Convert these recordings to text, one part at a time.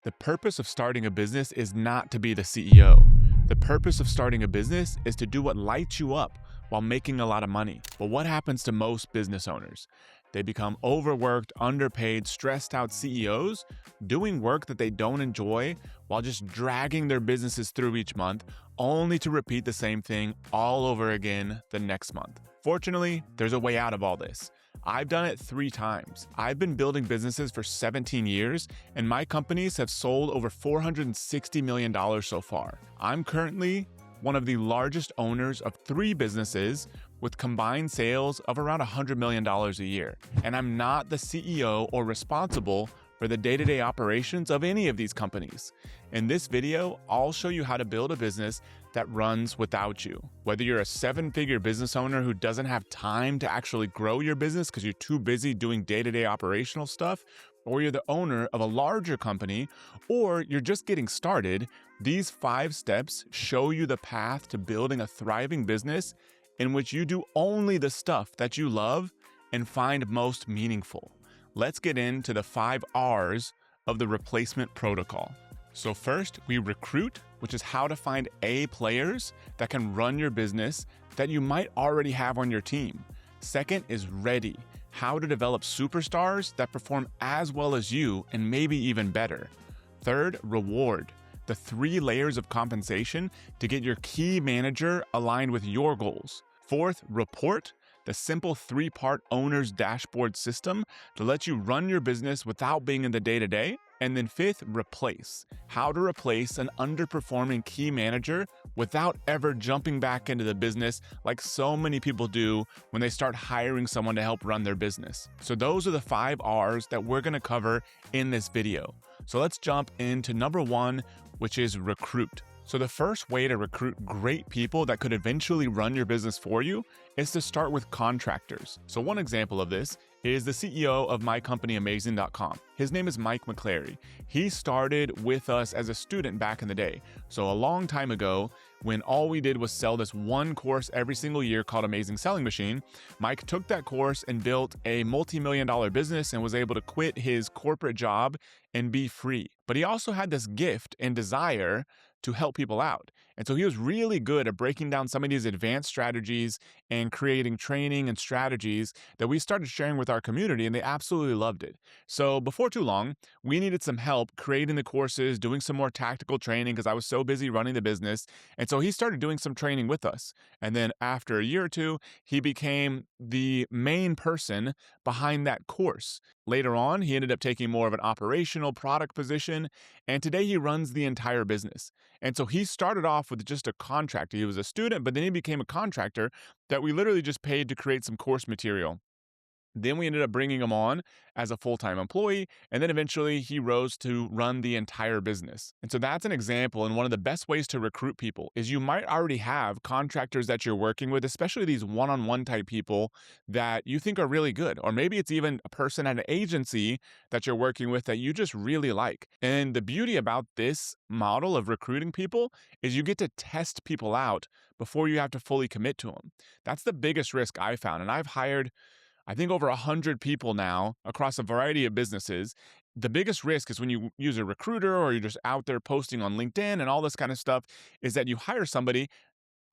The purpose of starting a business is not to be the CEO. The purpose of starting a business is to do what lights you up while making a lot of money. But what happens to most business owners? They become overworked, underpaid, stressed out CEOs doing work that they don't enjoy while just dragging their businesses through each month, only to repeat the same thing all over again the next month. Fortunately, there's a way out of all this. I've done it 3 times. I've been building businesses for 17 years, and my companies have sold over $460 million so far. I'm currently one of the largest owners of 3 businesses with combined sales of around $100 million a year. And I'm not the CEO or responsible for the day-to-day operations of any of these companies. In this video, I'll show you how to build a business that runs without you. Whether you're a 7-figure business owner who doesn't have time to actually grow your business because you're too busy doing day-to-day operational stuff, or you're the owner of a larger company, or you're just getting started, these 5 steps show you the path to building a thriving business in which you do only the stuff that you love and find most meaningful. Let's get into the 5 R's of the replacement protocol. So first, we recruit, which is how to find A players that can run your business that you might already have on your team. Second is ready, how to develop superstars that perform as well as you and maybe even better. Third, reward, the 3 layers of compensation to get your key manager aligned with your goals. Fourth, report, the simple 3-part owner's dashboard system to let you run your business without being in the day-to-day. And then 5th, replace, how to replace an underperforming key manager without ever jumping back into the business like so many people do when they start hiring someone to help run their business. So those are the 5 R's that we're going to cover in this video. So let's jump into number 1, which is recruit. So the first way to recruit great people that could eventually run your business for you is to start with contractors. So one example of this is the CEO of my company, Amazing.com. His name is Mike McClary. He started with us as a student back in the day. So a long time ago, when all we did was sell this one course every single year called Amazing Selling Machine, Mike took that course and built a multi-million-dollar business and was able to quit his corporate job and be free. But he also had this gift and desire to help people out. And so he was really good at breaking down some of these advanced strategies and creating training and strategies that we started sharing with our community, and they absolutely loved it. So before too long, we needed some help creating the courses, doing some more tactical training because I was so busy running the business. And so he started doing some training with us. And then after a year or two, he became the main person behind that course. Later on, he ended up taking more of an operational product position, and today he runs the entire business. And so he started off with just a contractor. He was a student, but then he became a contractor that we literally just paid to create some course material. Then we ended up bringing him on as a full-time employee, and then eventually he rose to run the entire business. And so that's an example, and one of the best ways to recruit people is you might already have contractors that you're working with, especially these one-on-one type people that you think are really good. Or maybe it's even a person at an agency that you're working with that you just really like. And the beauty about this model of recruiting people is you get to test people out before you have to fully commit to them. That's the biggest risk I found, and I've hired I think over 100 people now across a variety of businesses. The biggest risk is when you use a recruiter or you're just out there posting on LinkedIn and all this kind of stuff is that you hire somebody.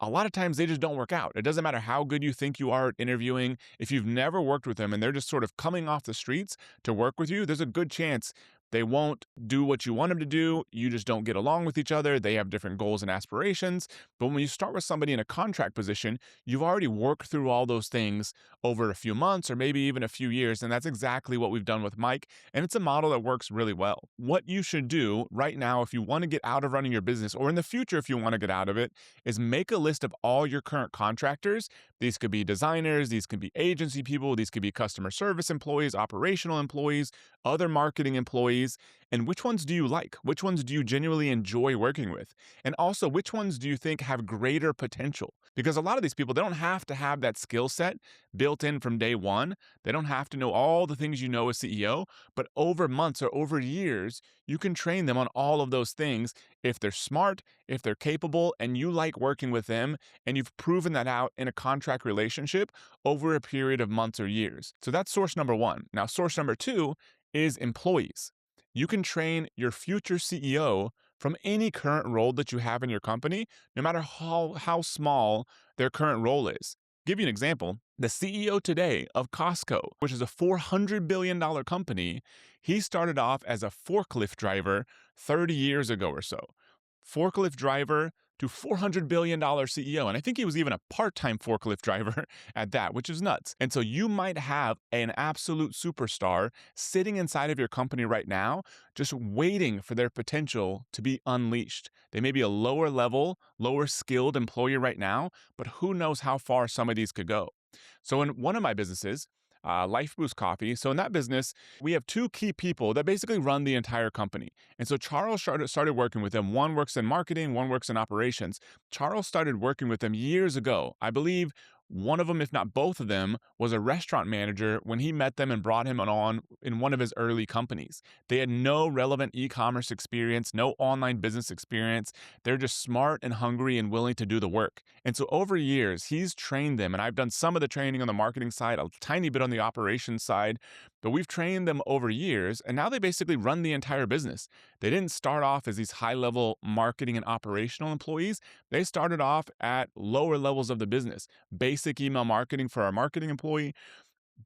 A lot of times they just don't work out. It doesn't matter how good you think you are at interviewing. If you've never worked with them and they're just sort of coming off the streets to work with you, there's a good chance they won't do what you want them to do. You just don't get along with each other. They have different goals and aspirations. But when you start with somebody in a contract position, you've already worked through all those things over a few months or maybe even a few years. And that's exactly what we've done with Mike. And it's a model that works really well. What you should do right now, if you want to get out of running your business, or in the future, if you want to get out of it, is make a list of all your current contractors. These could be designers, these could be agency people, these could be customer service employees, operational employees, other marketing employees. And which ones do you like? Which ones do you genuinely enjoy working with? And also, which ones do you think have greater potential? Because a lot of these people, they don't have to have that skill set built in from day one. They don't have to know all the things you know as CEO, but over months or over years, you can train them on all of those things if they're smart, if they're capable, and you like working with them, and you've proven that out in a contract relationship over a period of months or years. So that's source number 1. Now, source number 2 is employees. You can train your future CEO from any current role that you have in your company, no matter how small their current role is. Give you an example. The CEO today of Costco, which is a $400 billion company, he started off as a forklift driver 30 years ago or so. Forklift driver to $400 billion CEO. And I think he was even a part time forklift driver at that, which is nuts. And so you might have an absolute superstar sitting inside of your company right now, just waiting for their potential to be unleashed. They may be a lower level, lower skilled employee right now, but who knows how far some of these could go. So in one of my businesses, Life Boost Coffee. So in that business, we have two key people that basically run the entire company. And so Charles started working with them. One works in marketing, one works in operations. Charles started working with them years ago. I believe one of them, if not both of them, was a restaurant manager when he met them and brought him on in one of his early companies. They had no relevant e-commerce experience, no online business experience. They're just smart and hungry and willing to do the work. And so over years, he's trained them. And I've done some of the training on the marketing side, a tiny bit on the operations side, but we've trained them over years. And now they basically run the entire business. They didn't start off as these high-level marketing and operational employees. They started off at lower levels of the business, basic email marketing for our marketing employee,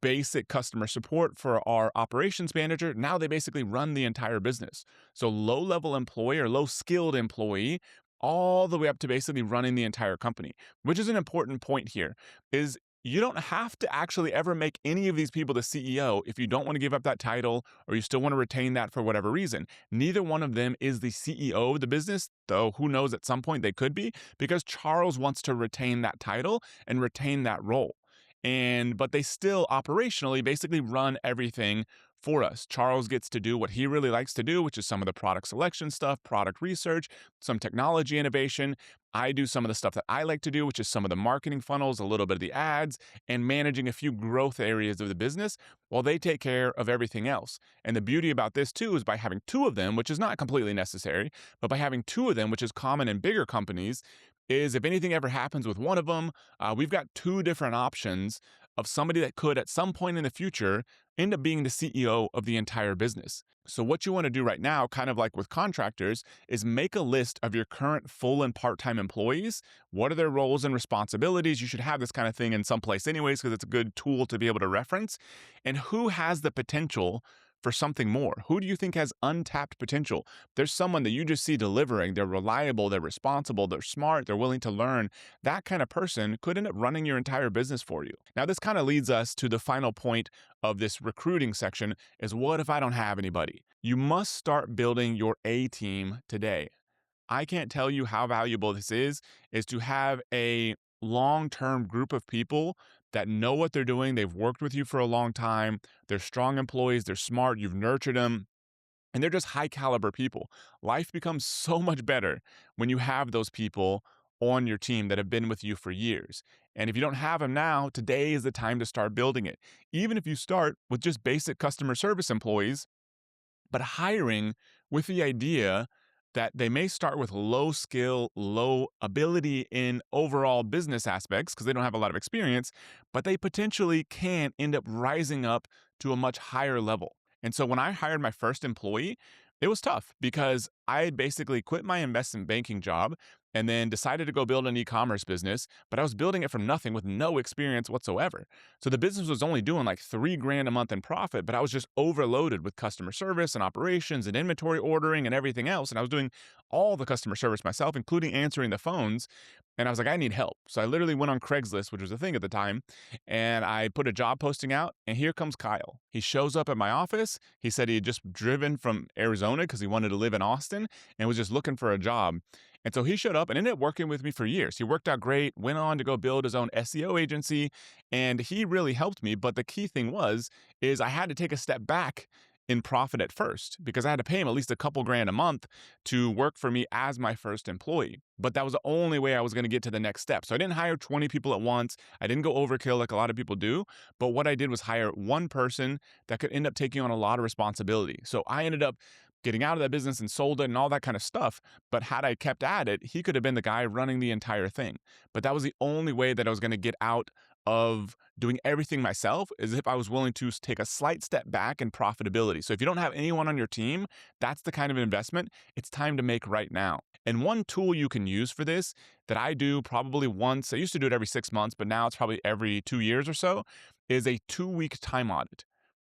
basic customer support for our operations manager. Now they basically run the entire business. So low level employee or low skilled employee, all the way up to basically running the entire company, which is an important point here is you don't have to actually ever make any of these people the CEO if you don't want to give up that title or you still want to retain that for whatever reason. Neither one of them is the CEO of the business, though who knows, at some point they could be, because Charles wants to retain that title and retain that role. But they still operationally basically run everything for us. Charles gets to do what he really likes to do, which is some of the product selection stuff, product research, some technology innovation. I do some of the stuff that I like to do, which is some of the marketing funnels, a little bit of the ads, and managing a few growth areas of the business while they take care of everything else. And the beauty about this too is by having two of them, which is not completely necessary, but by having two of them, which is common in bigger companies, is if anything ever happens with one of them, we've got two different options of somebody that could at some point in the future end up being the CEO of the entire business. So what you want to do right now, kind of like with contractors, is make a list of your current full and part-time employees. What are their roles and responsibilities? You should have this kind of thing in some place anyways, because it's a good tool to be able to reference. And who has the potential for something more? Who do you think has untapped potential? There's someone that you just see delivering. They're reliable, they're responsible, they're smart, they're willing to learn. That kind of person could end up running your entire business for you. Now, this kind of leads us to the final point of this recruiting section is what if I don't have anybody? You must start building your A team today. I can't tell you how valuable this is to have a long-term group of people that know what they're doing. They've worked with you for a long time. They're strong employees. They're smart. You've nurtured them. And they're just high caliber people. Life becomes so much better when you have those people on your team that have been with you for years. And if you don't have them now, today is the time to start building it. Even if you start with just basic customer service employees, but hiring with the idea that they may start with low skill, low ability in overall business aspects because they don't have a lot of experience, but they potentially can end up rising up to a much higher level. And so when I hired my first employee, it was tough because I had basically quit my investment banking job and then decided to go build an e-commerce business, but I was building it from nothing with no experience whatsoever. So the business was only doing like $3,000 a month in profit, but I was just overloaded with customer service and operations and inventory ordering and everything else. And I was doing all the customer service myself, including answering the phones. And I was like, I need help. So I literally went on Craigslist, which was a thing at the time, and I put a job posting out, and here comes Kyle. He shows up at my office. He said he had just driven from Arizona because he wanted to live in Austin and was just looking for a job. And so he showed up and ended up working with me for years. He worked out great, went on to go build his own SEO agency, and he really helped me. But the key thing is I had to take a step back in profit at first because I had to pay him at least a couple grand a month to work for me as my first employee. But that was the only way I was going to get to the next step. So I didn't hire 20 people at once. I didn't go overkill like a lot of people do. But what I did was hire one person that could end up taking on a lot of responsibility. So I ended up getting out of that business and sold it and all that kind of stuff. But had I kept at it, he could have been the guy running the entire thing. But that was the only way that I was going to get out of doing everything myself is if I was willing to take a slight step back in profitability. So if you don't have anyone on your team, that's the kind of investment it's time to make right now. And one tool you can use for this that I do probably once, I used to do it every 6 months, but now it's probably every 2 years or so, is a 2 week time audit.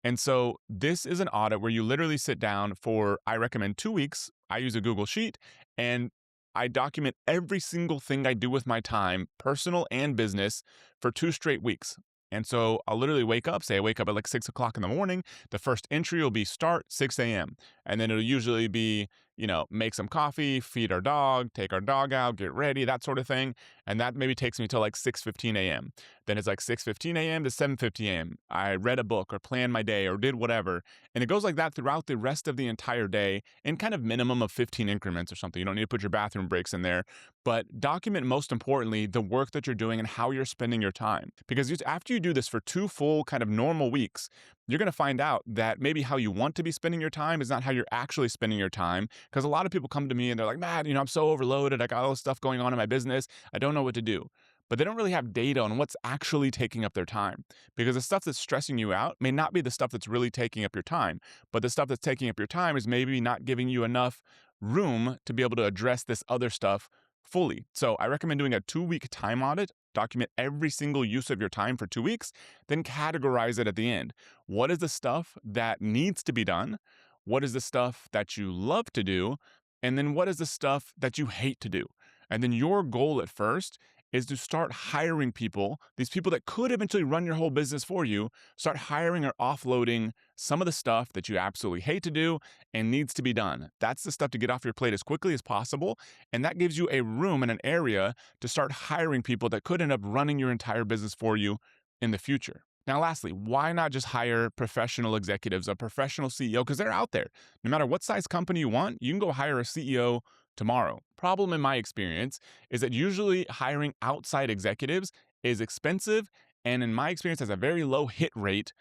And so this is an audit where you literally sit down for, I recommend 2 weeks. I use a Google Sheet and I document every single thing I do with my time, personal and business, for 2 straight weeks. And so I'll literally wake up, say I wake up at like 6 o'clock in the morning. The first entry will be start 6 a.m. And then it'll usually be, make some coffee, feed our dog, take our dog out, get ready, that sort of thing. And that maybe takes me till like 6:15 a.m. Then it's like 6:15 a.m. to 7:50 a.m. I read a book or planned my day or did whatever. And it goes like that throughout the rest of the entire day in kind of minimum of 15 increments or something. You don't need to put your bathroom breaks in there, but document most importantly the work that you're doing and how you're spending your time. Because after you do this for 2 full kind of normal weeks, you're going to find out that maybe how you want to be spending your time is not how you're actually spending your time. Because a lot of people come to me and they're like, "Matt, I'm so overloaded. I got all this stuff going on in my business. I don't know what to do." But they don't really have data on what's actually taking up their time, because the stuff that's stressing you out may not be the stuff that's really taking up your time. But the stuff that's taking up your time is maybe not giving you enough room to be able to address this other stuff fully. So I recommend doing a 2 week time audit. Document every single use of your time for 2 weeks, then categorize it at the end. What is the stuff that needs to be done? What is the stuff that you love to do? And then what is the stuff that you hate to do? And then your goal at first is to start hiring people, these people that could eventually run your whole business for you. Start hiring or offloading some of the stuff that you absolutely hate to do and needs to be done. That's the stuff to get off your plate as quickly as possible. And that gives you a room and an area to start hiring people that could end up running your entire business for you in the future. Now, lastly, why not just hire professional executives, a professional CEO? Because they're out there. No matter what size company you want, you can go hire a CEO tomorrow. Problem in my experience is that usually hiring outside executives is expensive, and in my experience has a very low hit rate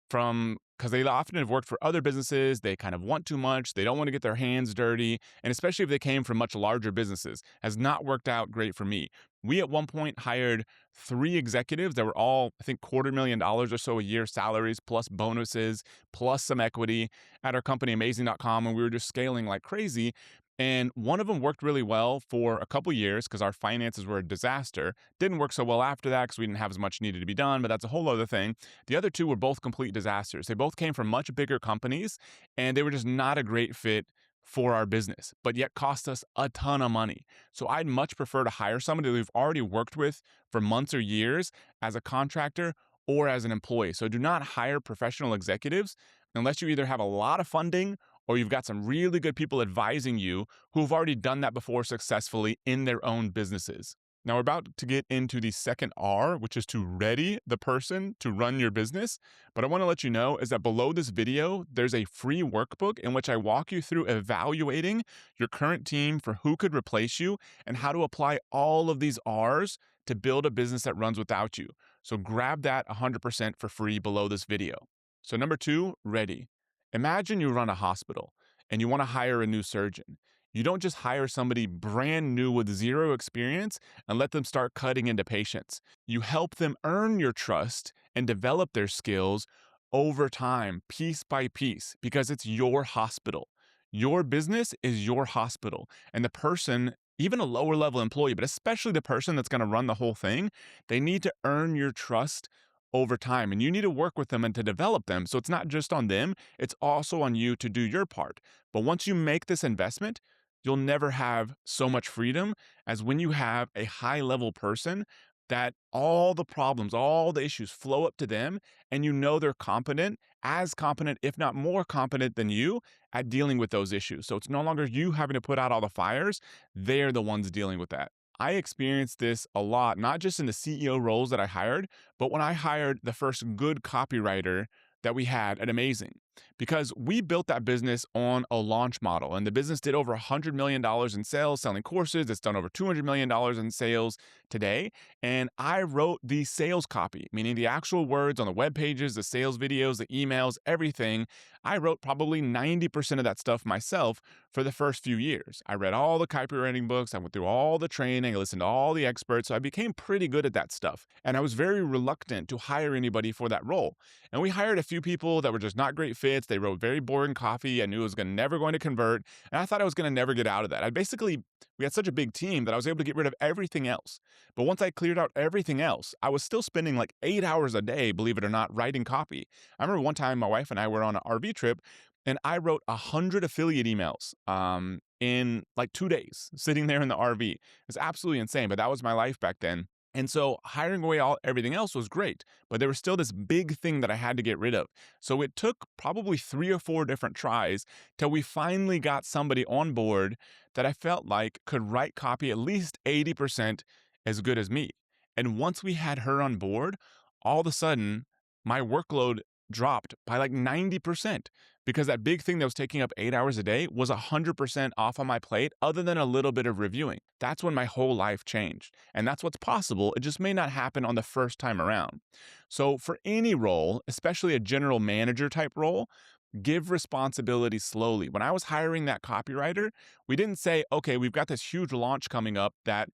from because they often have worked for other businesses. They kind of want too much. They don't want to get their hands dirty. And especially if they came from much larger businesses, has not worked out great for me. We at one point hired 3 executives that were all, I think, $250,000 or so a year salaries, plus bonuses, plus some equity at our company, amazing.com. And we were just scaling like crazy. And one of them worked really well for a couple years because our finances were a disaster. Didn't work so well after that because we didn't have as much needed to be done, but that's a whole other thing. The other 2 were both complete disasters. They both came from much bigger companies, and they were just not a great fit for our business, but yet cost us a ton of money. So I'd much prefer to hire somebody that we've already worked with for months or years as a contractor or as an employee. So do not hire professional executives unless you either have a lot of funding or you've got some really good people advising you who've already done that before successfully in their own businesses. Now we're about to get into the second R, which is to ready the person to run your business. But I want to let you know is that below this video, there's a free workbook in which I walk you through evaluating your current team for who could replace you and how to apply all of these R's to build a business that runs without you. So grab that 100% for free below this video. So number 2, ready. Imagine you run a hospital and you want to hire a new surgeon. You don't just hire somebody brand new with zero experience and let them start cutting into patients. You help them earn your trust and develop their skills over time, piece by piece, because it's your hospital. Your business is your hospital. And the person, even a lower level employee, but especially the person that's going to run the whole thing, they need to earn your trust over time. And you need to work with them and to develop them. So it's not just on them, it's also on you to do your part. But once you make this investment, you'll never have so much freedom as when you have a high level person that all the problems, all the issues flow up to them, and you know they're competent, as competent, if not more competent than you at dealing with those issues. So it's no longer you having to put out all the fires, they're the ones dealing with that. I experienced this a lot, not just in the CEO roles that I hired, but when I hired the first good copywriter that we had at Amazing. because we built that business on a launch model, and the business did over $100 million in sales selling courses. It's done over $200 million in sales today. And I wrote the sales copy, meaning the actual words on the web pages, the sales videos, the emails, everything. I wrote probably 90% of that stuff myself for the first few years. I read all the copywriting books. I went through all the training. I listened to all the experts. So I became pretty good at that stuff. And I was very reluctant to hire anybody for that role. And we hired a few people that were just not great fits. They wrote very boring copy. I knew it was never going to convert. And I thought I was going to never get out of that. We had such a big team that I was able to get rid of everything else. But once I cleared out everything else, I was still spending like 8 hours a day, believe it or not, writing copy. I remember one time my wife and I were on an RV trip, and I wrote 100 affiliate emails in like 2 days, sitting there in the RV. It was absolutely insane, but that was my life back then. And so hiring away everything else was great, but there was still this big thing that I had to get rid of. So it took probably 3 or 4 different tries till we finally got somebody on board that I felt like could write copy at least 80% as good as me. And once we had her on board, all of a sudden my workload dropped by like 90% because that big thing that was taking up 8 hours a day was 100% off on my plate, other than a little bit of reviewing. That's when my whole life changed. And that's what's possible. It just may not happen on the first time around. So for any role, especially a general manager type role, give responsibility slowly. When I was hiring that copywriter, we didn't say, okay, we've got this huge launch coming up that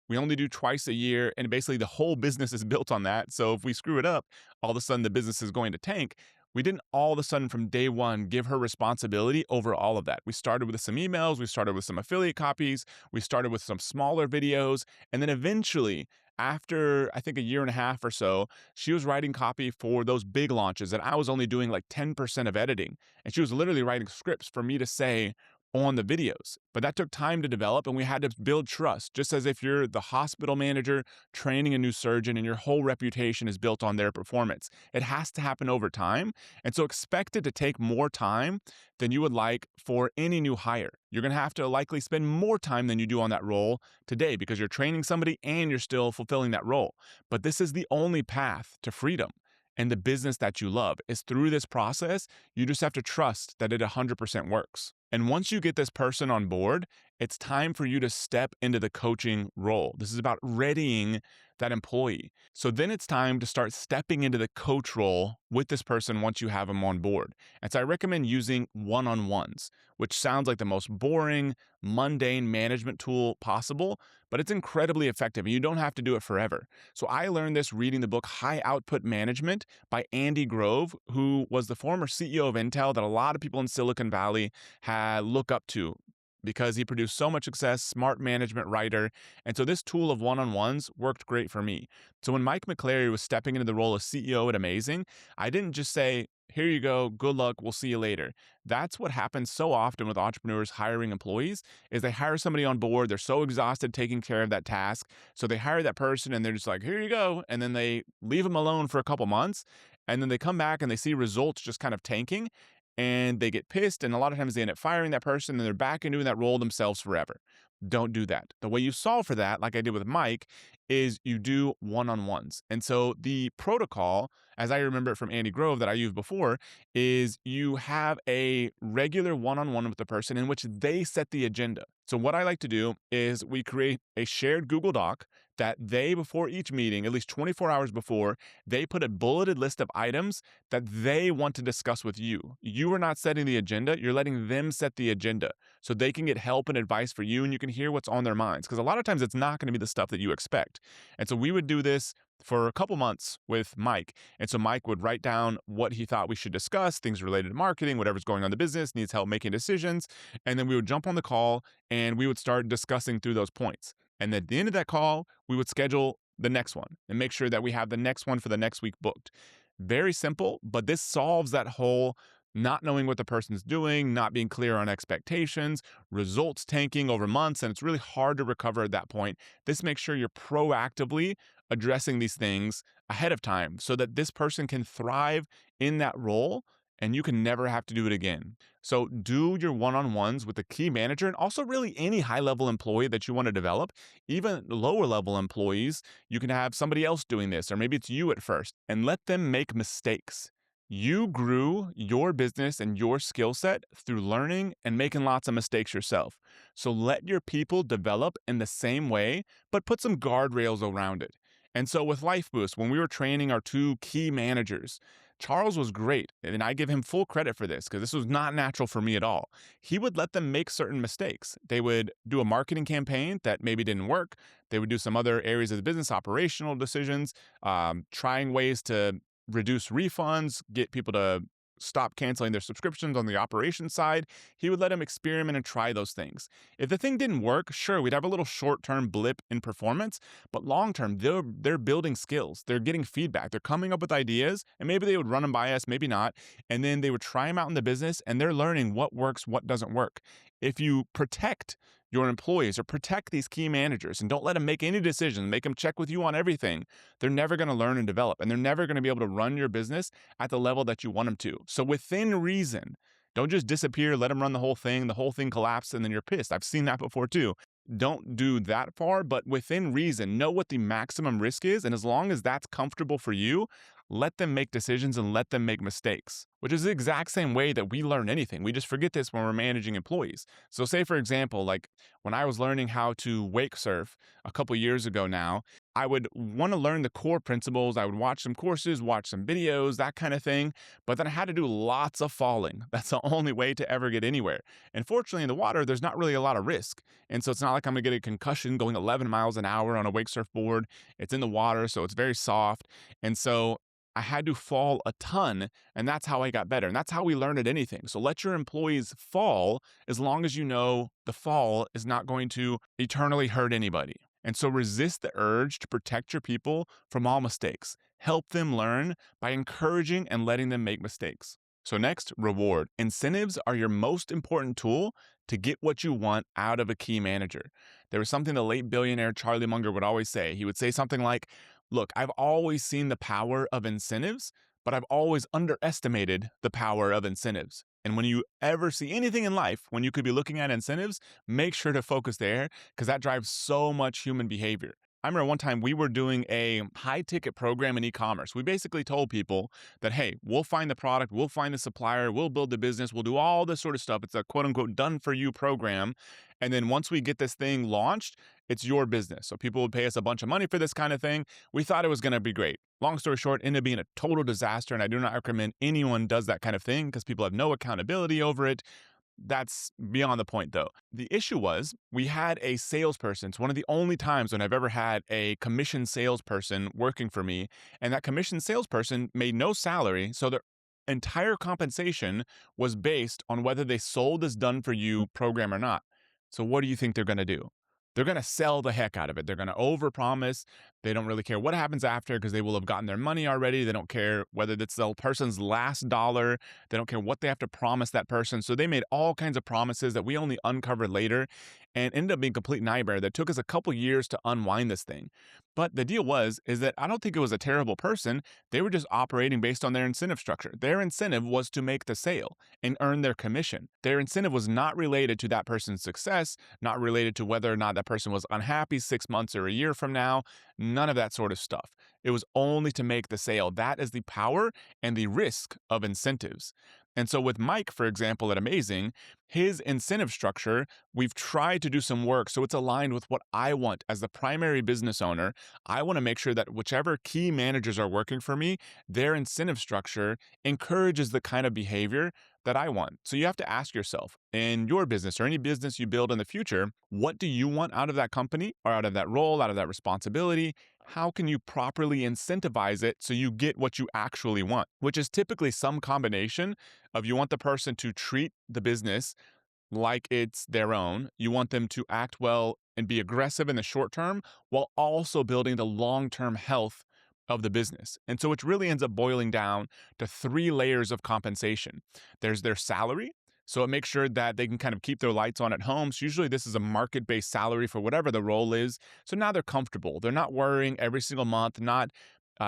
we only do twice a year, and basically the whole business is built on that. So if we screw it up, all of a sudden the business is going to tank. We didn't all of a sudden from day one give her responsibility over all of that. We started with some emails, we started with some affiliate copies, we started with some smaller videos, and then eventually, after I think a year and a half or so, she was writing copy for those big launches, and I was only doing like 10% of editing. And she was literally writing scripts for me to say on the videos. But that took time to develop, and we had to build trust, just as if you're the hospital manager training a new surgeon and your whole reputation is built on their performance. It has to happen over time. And so expect it to take more time than you would like for any new hire. You're going to have to likely spend more time than you do on that role today because you're training somebody and you're still fulfilling that role. But this is the only path to freedom. And the business that you love is through this process. You just have to trust that it 100% works. And once you get this person on board, it's time for you to step into the coaching role. This is about readying that employee. So then it's time to start stepping into the coach role with this person once you have them on board. And so I recommend using one-on-ones, which sounds like the most boring, mundane management tool possible, but it's incredibly effective and you don't have to do it forever. So I learned this reading the book High Output Management by Andy Grove, who was the former CEO of Intel that a lot of people in Silicon Valley look up to because he produced so much success, smart management writer. And so this tool of one-on-ones worked great for me. So when Mike McClary was stepping into the role of CEO at Amazing, I didn't just say, here you go, good luck, we'll see you later. That's what happens so often with entrepreneurs hiring employees is they hire somebody on board, they're so exhausted taking care of that task. So they hire that person and they're just like, here you go. And then they leave them alone for a couple months. And then they come back and they see results just kind of tanking. And they get pissed, and a lot of times they end up firing that person, and they're back and doing that role themselves forever. Don't do that. The way you solve for that, like I did with Mike, is you do one-on-ones. And so the protocol, as I remember it from Andy Grove that I used before, is you have a regular one-on-one with the person in which they set the agenda. So what I like to do is we create a shared Google Doc that they, before each meeting, at least 24 hours before, they put a bulleted list of items that they want to discuss with you. You are not setting the agenda. You're letting them set the agenda so they can get help and advice for you and you can hear what's on their minds. Because a lot of times it's not going to be the stuff that you expect. And so we would do this for a couple months with Mike. And so Mike would write down what he thought we should discuss, things related to marketing, whatever's going on in the business, needs help making decisions. And then we would jump on the call and we would start discussing through those points. And at the end of that call, we would schedule the next one and make sure that we have the next one for the next week booked. Very simple, but this solves that whole not knowing what the person's doing, not being clear on expectations, results tanking over months, and it's really hard to recover at that point. This makes sure you're proactively addressing these things ahead of time so that this person can thrive in that role and you can never have to do it again. So do your one-on-ones with the key manager and also really any high-level employee that you want to develop. Even lower-level employees, you can have somebody else doing this, or maybe it's you at first, and let them make mistakes. You grew your business and your skill set through learning and making lots of mistakes yourself. So let your people develop in the same way, but put some guardrails around it. And so with Life Boost, when we were training our two key managers, Charles was great, and I give him full credit for this because this was not natural for me at all. He would let them make certain mistakes. They would do a marketing campaign that maybe didn't work. They would do some other areas of the business, operational decisions, trying ways to reduce refunds, get people to stop canceling their subscriptions on the operations side. He would let them experiment and try those things. If the thing didn't work, sure, we'd have a little short-term blip in performance, but long-term, they're building skills. They're getting feedback. They're coming up with ideas, and maybe they would run them by us, maybe not, and then they would try them out in the business, and they're learning what works, what doesn't work. If you protect your employees or protect these key managers and don't let them make any decisions, make them check with you on everything, they're never going to learn and develop, and they're never going to be able to run your business at the level that you want them to. So within reason, don't just disappear, let them run the whole thing collapses, and then you're pissed. I've seen that before too. Don't do that far, but within reason, know what the maximum risk is, and as long as that's comfortable for you, let them make decisions and let them make mistakes, which is the exact same way that we learn anything. We just forget this when we're managing employees. So say, for example, like when I was learning how to wake surf a couple years ago now, I would want to learn the core principles. I would watch some courses, watch some videos, that kind of thing. But then I had to do lots of falling. That's the only way to ever get anywhere. And fortunately, in the water, there's not really a lot of risk. And so it's not like I'm going to get a concussion going 11 miles an hour on a wake surf board. It's in the water, so it's very soft. And so I had to fall a ton, and that's how I got better. And that's how we learn at anything. So let your employees fall as long as you know the fall is not going to eternally hurt anybody. And so resist the urge to protect your people from all mistakes. Help them learn by encouraging and letting them make mistakes. So next, reward. Incentives are your most important tool to get what you want out of a key manager. There was something the late billionaire Charlie Munger would always say. He would say something like, look, I've always seen the power of incentives, but I've always underestimated the power of incentives. And when you ever see anything in life, when you could be looking at incentives, make sure to focus there because that drives so much human behavior. I remember one time we were doing a high ticket program in e-commerce. We basically told people that, hey, we'll find the product, we'll find the supplier, we'll build the business, we'll do all this sort of stuff. It's a quote unquote done for you program. And then once we get this thing launched, it's your business. So people would pay us a bunch of money for this kind of thing. We thought it was going to be great. Long story short, ended up being a total disaster. And I do not recommend anyone does that kind of thing because people have no accountability over it. That's beyond the point, though. The issue was we had a salesperson. It's one of the only times when I've ever had a commission salesperson working for me. And that commission salesperson made no salary. So their entire compensation was based on whether they sold this done for you program or not. So what do you think they're going to do? They're going to sell the heck out of it. They're going to overpromise. They don't really care what happens after because they will have gotten their money already. They don't care whether it's the person's last dollar. They don't care what they have to promise that person. So they made all kinds of promises that we only uncovered later and ended up being a complete nightmare that took us a couple years to unwind this thing. But the deal is that I don't think it was a terrible person. They were just operating based on their incentive structure. Their incentive was to make the sale and earn their commission. Their incentive was not related to that person's success, not related to whether or not that person was unhappy 6 months or a year from now. None of that sort of stuff. It was only to make the sale. That is the power and the risk of incentives. And so with Mike, for example, at Amazing, his incentive structure, we've tried to do some work so it's aligned with what I want as the primary business owner. I want to make sure that whichever key managers are working for me, their incentive structure encourages the kind of behavior that I want. So you have to ask yourself in your business or any business you build in the future, what do you want out of that company or out of that role, out of that responsibility? How can you properly incentivize it so you get what you actually want, which is typically some combination of you want the person to treat the business like it's their own. You want them to act well and be aggressive in the short term while also building the long-term health of the business. And so it really ends up boiling down to 3 layers of compensation. There's their salary. So it makes sure that they can kind of keep their lights on at home. So usually this is a market-based salary for whatever the role is. So now they're comfortable. They're not worrying every single month, not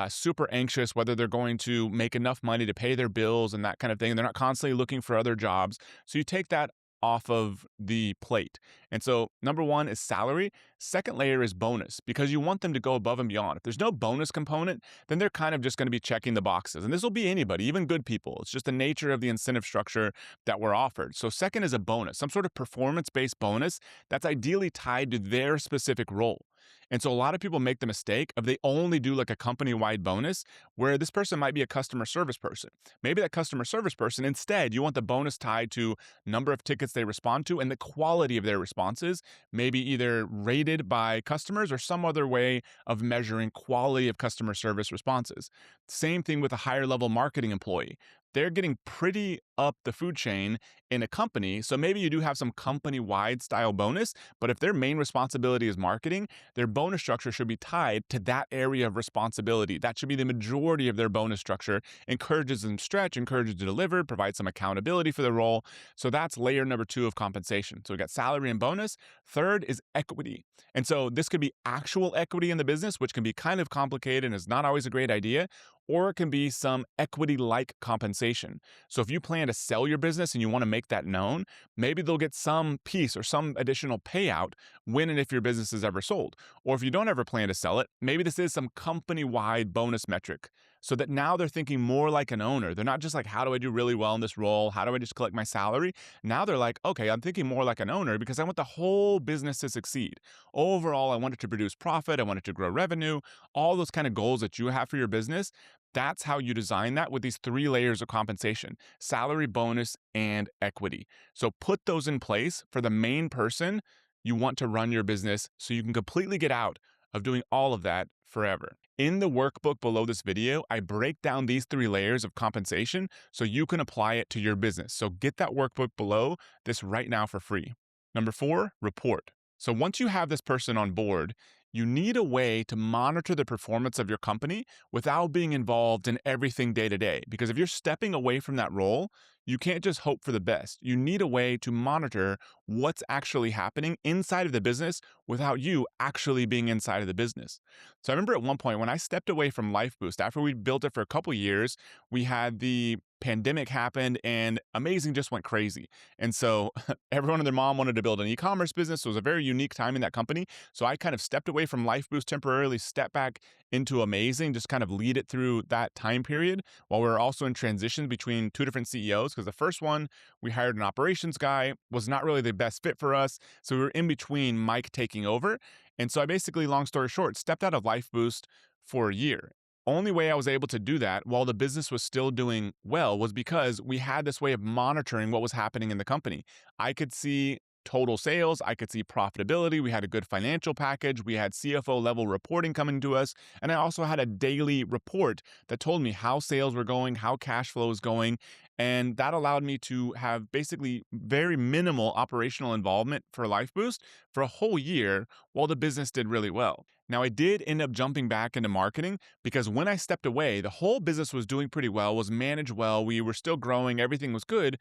super anxious whether they're going to make enough money to pay their bills and that kind of thing. They're not constantly looking for other jobs. So you take that off of the plate. And so, number one is salary. Second layer is bonus because you want them to go above and beyond. If there's no bonus component, then they're kind of just going to be checking the boxes. And this will be anybody, even good people. It's just the nature of the incentive structure that we're offered. So, second is a bonus, some sort of performance based bonus that's ideally tied to their specific role. And so a lot of people make the mistake of they only do like a company-wide bonus where this person might be a customer service person. Maybe that customer service person, instead, you want the bonus tied to number of tickets they respond to and the quality of their responses, maybe either rated by customers or some other way of measuring quality of customer service responses. Same thing with a higher level marketing employee. They're getting pretty up the food chain in a company. So maybe you do have some company wide style bonus, but if their main responsibility is marketing, their bonus structure should be tied to that area of responsibility. That should be the majority of their bonus structure, encourages them to stretch, encourages to deliver, provides some accountability for the role. So that's layer number two of compensation. So we got salary and bonus. Third is equity. And so this could be actual equity in the business, which can be kind of complicated and is not always a great idea, or it can be some equity-like compensation. So if you plan to sell your business and you want to make that known, maybe they'll get some piece or some additional payout when and if your business is ever sold. Or if you don't ever plan to sell it, maybe this is some company-wide bonus metric so that now they're thinking more like an owner. They're not just like, how do I do really well in this role? How do I just collect my salary? Now they're like, okay, I'm thinking more like an owner because I want the whole business to succeed. Overall, I want it to produce profit. I want it to grow revenue, all those kind of goals that you have for your business. That's how you design that with these three layers of compensation: salary, bonus, and equity. So put those in place for the main person you want to run your business so you can completely get out of doing all of that forever. In the workbook below this video, I break down these three layers of compensation so you can apply it to your business. So get that workbook below this right now for free. Number 4, report. So once you have this person on board, you need a way to monitor the performance of your company without being involved in everything day to day. Because if you're stepping away from that role, you can't just hope for the best. You need a way to monitor what's actually happening inside of the business without you actually being inside of the business. So I remember at one point when I stepped away from LifeBoost, after we built it for a couple years, we had the pandemic happened and Amazing just went crazy. And so everyone and their mom wanted to build an e-commerce business. So it was a very unique time in that company. So I kind of stepped away from LifeBoost temporarily, stepped back into Amazing, just kind of lead it through that time period while we were also in transition between two different CEOs. Because the first one, we hired an operations guy, was not really the best fit for us. So we were in between Mike taking over. And so I basically, long story short, stepped out of LifeBoost for a year. Only way I was able to do that while the business was still doing well was because we had this way of monitoring what was happening in the company. I could see total sales, I could see profitability, we had a good financial package, we had CFO level reporting coming to us, and I also had a daily report that told me how sales were going, how cash flow is going, and that allowed me to have basically very minimal operational involvement for LifeBoost for a whole year while the business did really well. Now, I did end up jumping back into marketing because when I stepped away, the whole business was doing pretty well, was managed well, we were still growing, everything was good,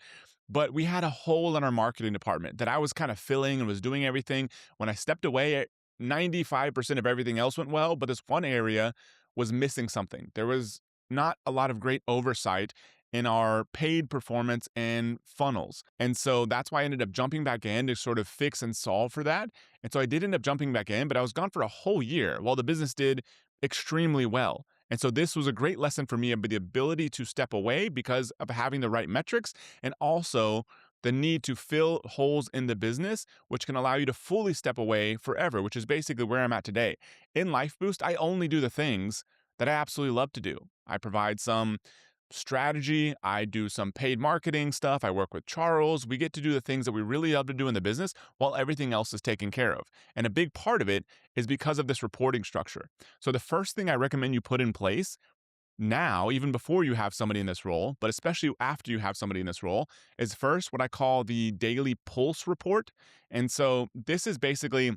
but we had a hole in our marketing department that I was kind of filling and was doing everything. When I stepped away, 95% of everything else went well, but this one area was missing something. There was not a lot of great oversight in our paid performance and funnels. And so that's why I ended up jumping back in to sort of fix and solve for that. And so I did end up jumping back in, but I was gone for a whole year while the business did extremely well. And so this was a great lesson for me about the ability to step away because of having the right metrics and also the need to fill holes in the business, which can allow you to fully step away forever, which is basically where I'm at today. In LifeBoost, I only do the things that I absolutely love to do. I provide some strategy. I do some paid marketing stuff. I work with Charles. We get to do the things that we really love to do in the business while everything else is taken care of. And a big part of it is because of this reporting structure. So the first thing I recommend you put in place now, even before you have somebody in this role, but especially after you have somebody in this role, is first what I call the daily pulse report. And so this is basically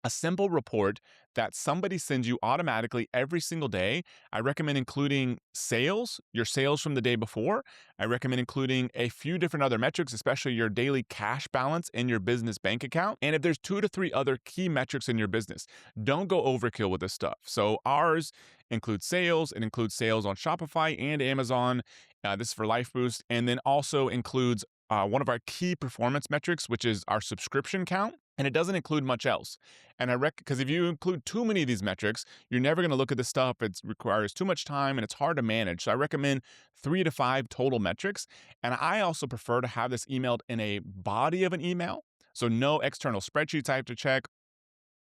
a simple report that somebody sends you automatically every single day. I recommend including sales, your sales from the day before. I recommend including a few different other metrics, especially your daily cash balance in your business bank account. And if there's 2 to 3 other key metrics in your business, don't go overkill with this stuff. So ours includes sales. It includes sales on Shopify and Amazon. This is for LifeBoost. And then also includes one of our key performance metrics, which is our subscription count. And it doesn't include much else. And because if you include too many of these metrics, you're never going to look at this stuff. It requires too much time and it's hard to manage. So I recommend 3 to 5 total metrics. And I also prefer to have this emailed in a body of an email. So no external spreadsheets I have to check.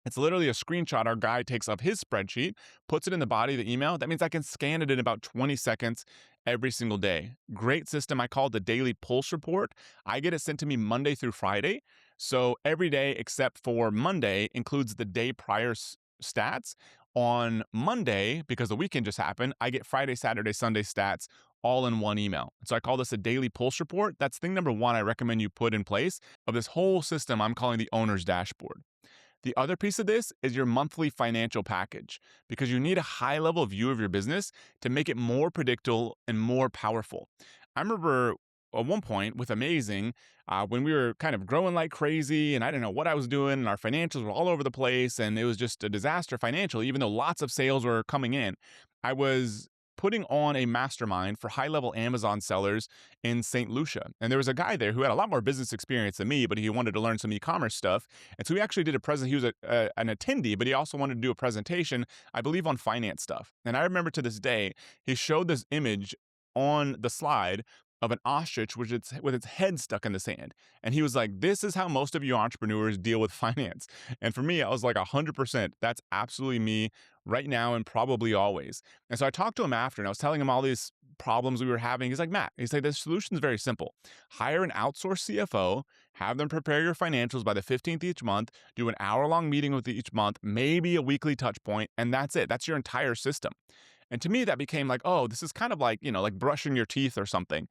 It's literally a screenshot our guy takes of his spreadsheet, puts it in the body of the email. That means I can scan it in about 20 seconds every single day. Great system. I call it the daily pulse report. I get it sent to me Monday through Friday. So every day except for Monday includes the day prior stats. On Monday, because the weekend just happened, I get Friday, Saturday, Sunday stats all in one email. So I call this a daily pulse report. That's thing number 1 I recommend you put in place of this whole system I'm calling the owner's dashboard. The other piece of this is your monthly financial package, because you need a high level view of your business to make it more predictable and more powerful. I remember at one point with Amazing, when we were kind of growing like crazy and I didn't know what I was doing and our financials were all over the place and it was just a disaster financially, even though lots of sales were coming in. I was putting on a mastermind for high-level Amazon sellers in St. Lucia. And there was a guy there who had a lot more business experience than me, but he wanted to learn some e-commerce stuff. And so he actually did a present. He was an attendee, but he also wanted to do a presentation, I believe, on finance stuff. And I remember to this day, he showed this image on the slide of an ostrich with its head stuck in the sand. And he was like, this is how most of you entrepreneurs deal with finance. And for me, I was like 100%. That's absolutely me right now and probably always. And so I talked to him after and I was telling him all these problems we were having. He's like, Matt, he's like, the solution is very simple. Hire an outsourced CFO, have them prepare your financials by the 15th each month, do an hour-long meeting with each month, maybe a weekly touch point, and that's it. That's your entire system. And to me, that became like, oh, this is kind of like, like brushing your teeth or something.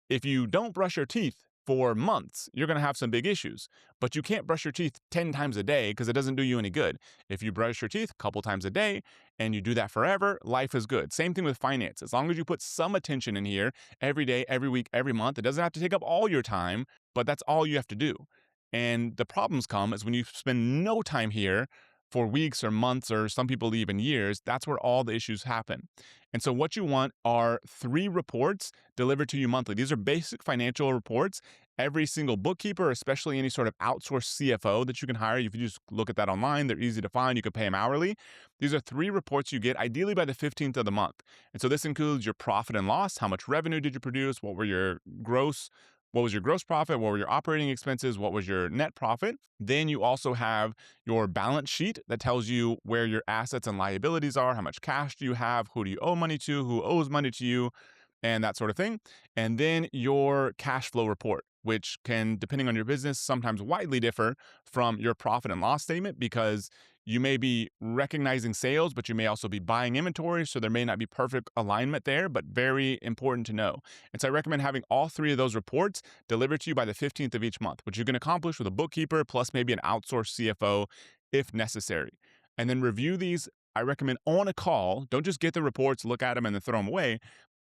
If you don't brush your teeth for months, you're going to have some big issues. But you can't brush your teeth 10 times a day because it doesn't do you any good. If you brush your teeth a couple times a day and you do that forever, life is good. Same thing with finance. As long as you put some attention in here every day, every week, every month, it doesn't have to take up all your time, but that's all you have to do. And the problems come is when you spend no time here for weeks or months, or some people even years, that's where all the issues happen. And so what you want are 3 reports delivered to you monthly. These are basic financial reports. Every single bookkeeper, especially any sort of outsourced CFO that you can hire, if you just look at that online, they're easy to find. You can pay them hourly. These are 3 reports you get ideally by the 15th of the month. And so this includes your profit and loss. How much revenue did you produce? What was your gross profit? What were your operating expenses? What was your net profit? Then you also have your balance sheet that tells you where your assets and liabilities are. How much cash do you have? Who do you owe money to? Who owes money to you? And that sort of thing. And then your cash flow report, which can, depending on your business, sometimes widely differ from your profit and loss statement, because you may be recognizing sales, but you may also be buying inventory. So there may not be perfect alignment there, but very important to know. And so I recommend having all 3 of those reports delivered to you by the 15th of each month, which you can accomplish with a bookkeeper plus maybe an outsourced CFO if necessary. And then review these, I recommend, on a call. Don't just get the reports, look at them, and then throw them away.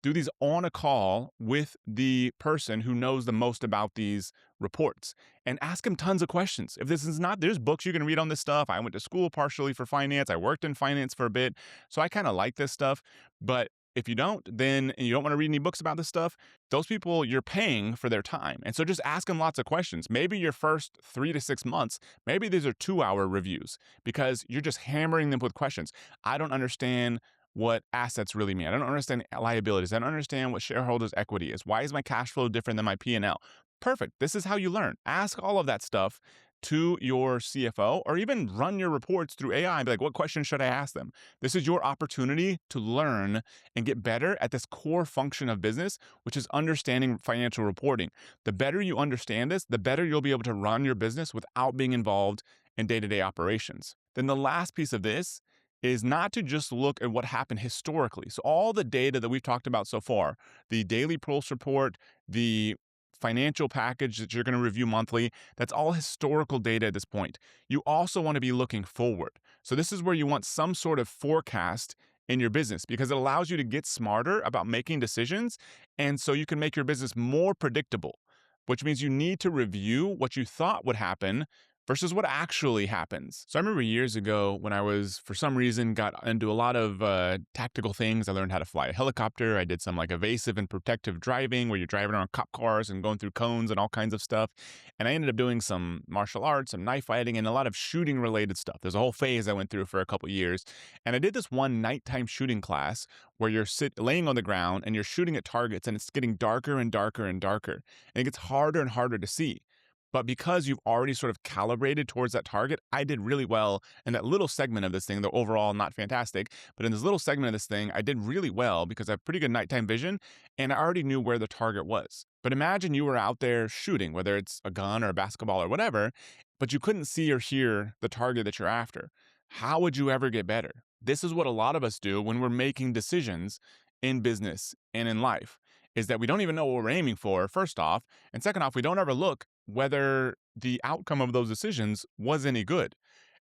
Do these on a call with the person who knows the most about these reports and ask them tons of questions. If this is not, there's books you can read on this stuff. I went to school partially for finance. I worked in finance for a bit. So I kind of like this stuff. But if you don't, and you don't want to read any books about this stuff, those people, you're paying for their time. And so just ask them lots of questions. Maybe your first 3 to 6 months, maybe these are 2-hour reviews because you're just hammering them with questions. I don't understand what assets really mean. I don't understand liabilities. I don't understand what shareholders' equity is. Why is my cash flow different than my P&L? Perfect. This is how you learn. Ask all of that stuff to your CFO, or even run your reports through AI and be like, what questions should I ask them? This is your opportunity to learn and get better at this core function of business, which is understanding financial reporting. The better you understand this, the better you'll be able to run your business without being involved in day-to-day operations. Then the last piece of this is not to just look at what happened historically. So all the data that we've talked about so far, the daily pulse report, the financial package that you're going to review monthly, that's all historical data at this point. You also want to be looking forward. So this is where you want some sort of forecast in your business, because it allows you to get smarter about making decisions. And so you can make your business more predictable, which means you need to review what you thought would happen versus what actually happens. So I remember years ago when I was, for some reason, got into a lot of tactical things. I learned how to fly a helicopter. I did some like evasive and protective driving where you're driving around cop cars and going through cones and all kinds of stuff. And I ended up doing some martial arts, some knife fighting, and a lot of shooting related stuff. There's a whole phase I went through for a couple years. And I did this one nighttime shooting class where you're laying on the ground and you're shooting at targets, and it's getting darker and darker and darker. And it gets harder and harder to see. But because you've already sort of calibrated towards that target, I did really well in that little segment of this thing, though overall not fantastic. But in this little segment of this thing, I did really well because I have pretty good nighttime vision and I already knew where the target was. But imagine you were out there shooting, whether it's a gun or a basketball or whatever, but you couldn't see or hear the target that you're after. How would you ever get better? This is what a lot of us do when we're making decisions in business and in life, is that we don't even know what we're aiming for, first off. And second off, we don't ever look whether the outcome of those decisions was any good.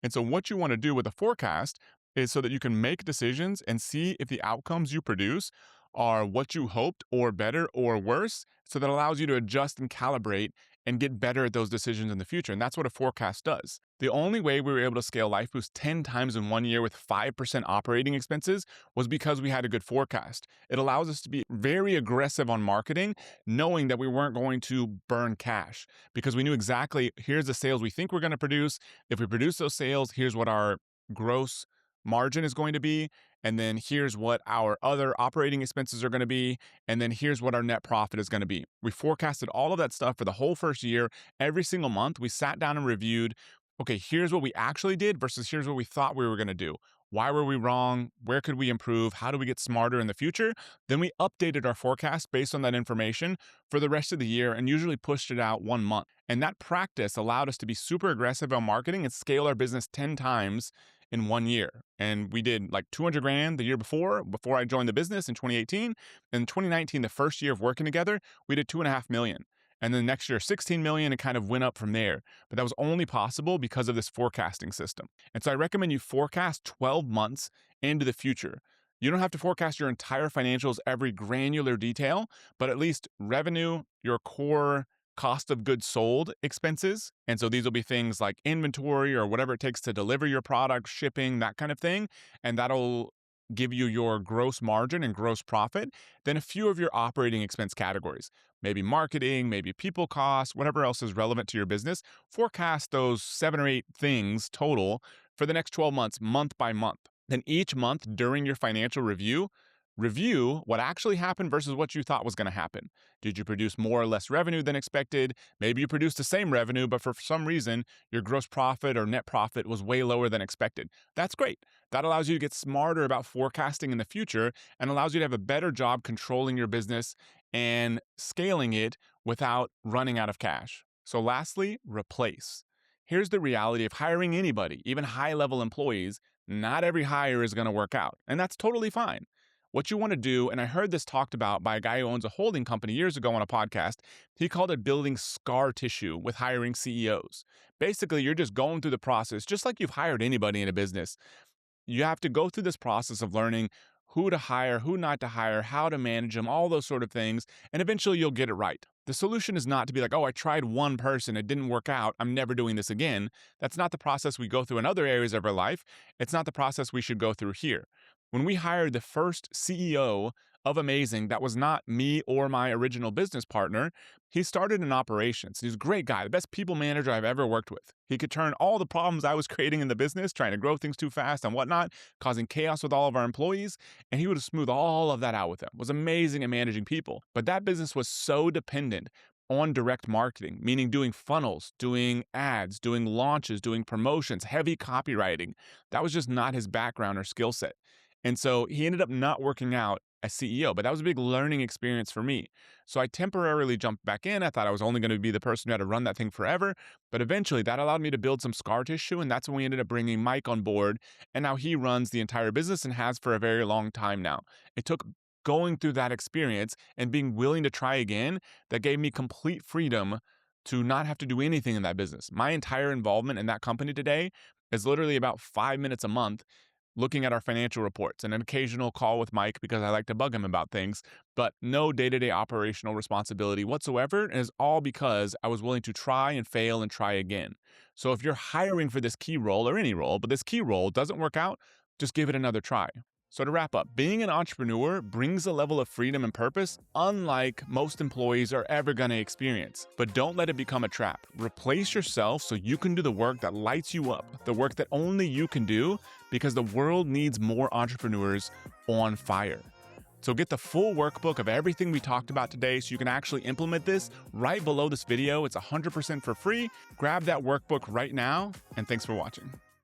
And so what you want to do with a forecast is so that you can make decisions and see if the outcomes you produce are what you hoped or better or worse. So that allows you to adjust and calibrate and get better at those decisions in the future. And that's what a forecast does. The only way we were able to scale LifeBoost 10 times in 1 year with 5% operating expenses was because we had a good forecast. It allows us to be very aggressive on marketing, knowing that we weren't going to burn cash because we knew exactly, here's the sales we think we're going to produce. If we produce those sales, here's what our gross margin is going to be. And then here's what our other operating expenses are going to be. And then here's what our net profit is going to be. We forecasted all of that stuff for the whole first year. Every single month, we sat down and reviewed, okay, here's what we actually did versus here's what we thought we were going to do. Why were we wrong? Where could we improve? How do we get smarter in the future? Then we updated our forecast based on that information for the rest of the year and usually pushed it out 1 month. And that practice allowed us to be super aggressive on marketing and scale our business 10 times in 1 year. And we did like 200 grand the year before I joined the business in 2018. In 2019, the first year of working together, we did 2.5 million. And then next year, 16 million, and kind of went up from there. But that was only possible because of this forecasting system. And so I recommend you forecast 12 months into the future. You don't have to forecast your entire financials, every granular detail, but at least revenue, your core cost of goods sold expenses. And so these will be things like inventory or whatever it takes to deliver your product, shipping, that kind of thing. And that'll give you your gross margin and gross profit. Then a few of your operating expense categories, maybe marketing, maybe people costs, whatever else is relevant to your business. Forecast those 7 or 8 things total for the next 12 months, month by month. Then each month during your financial review what actually happened versus what you thought was going to happen. Did you produce more or less revenue than expected? Maybe you produced the same revenue, but for some reason, your gross profit or net profit was way lower than expected. That's great. That allows you to get smarter about forecasting in the future and allows you to have a better job controlling your business and scaling it without running out of cash. So lastly, replace. Here's the reality of hiring anybody, even high-level employees. Not every hire is going to work out, and that's totally fine. What you want to do, and I heard this talked about by a guy who owns a holding company years ago on a podcast, he called it building scar tissue with hiring CEOs. Basically, you're just going through the process, just like you've hired anybody in a business. You have to go through this process of learning who to hire, who not to hire, how to manage them, all those sort of things, and eventually you'll get it right. The solution is not to be like, oh, I tried one person, it didn't work out, I'm never doing this again. That's not the process we go through in other areas of our life. It's not the process we should go through here. When we hired the first CEO of Amazing, that was not me or my original business partner. He started in operations. He's a great guy, the best people manager I've ever worked with. He could turn all the problems I was creating in the business, trying to grow things too fast and whatnot, causing chaos with all of our employees, and he would have smoothed all of that out with them. Was amazing at managing people. But that business was so dependent on direct marketing, meaning doing funnels, doing ads, doing launches, doing promotions, heavy copywriting. That was just not his background or skill set. And so he ended up not working out as CEO, but that was a big learning experience for me. So I temporarily jumped back in. I thought I was only going to be the person who had to run that thing forever. But eventually that allowed me to build some scar tissue. And that's when we ended up bringing Mike on board. And now he runs the entire business and has for a very long time now. It took going through that experience and being willing to try again that gave me complete freedom to not have to do anything in that business. My entire involvement in that company today is literally about 5 minutes a month looking at our financial reports, and an occasional call with Mike because I like to bug him about things, but no day-to-day operational responsibility whatsoever. And it's all because I was willing to try and fail and try again. So if you're hiring for this key role or any role, but this key role doesn't work out, just give it another try. So to wrap up, being an entrepreneur brings a level of freedom and purpose unlike most employees are ever going to experience. But don't let it become a trap. Replace yourself so you can do the work that lights you up, the work that only you can do, because the world needs more entrepreneurs on fire. So get the full workbook of everything we talked about today so you can actually implement this right below this video. It's 100% for free. Grab that workbook right now, and thanks for watching.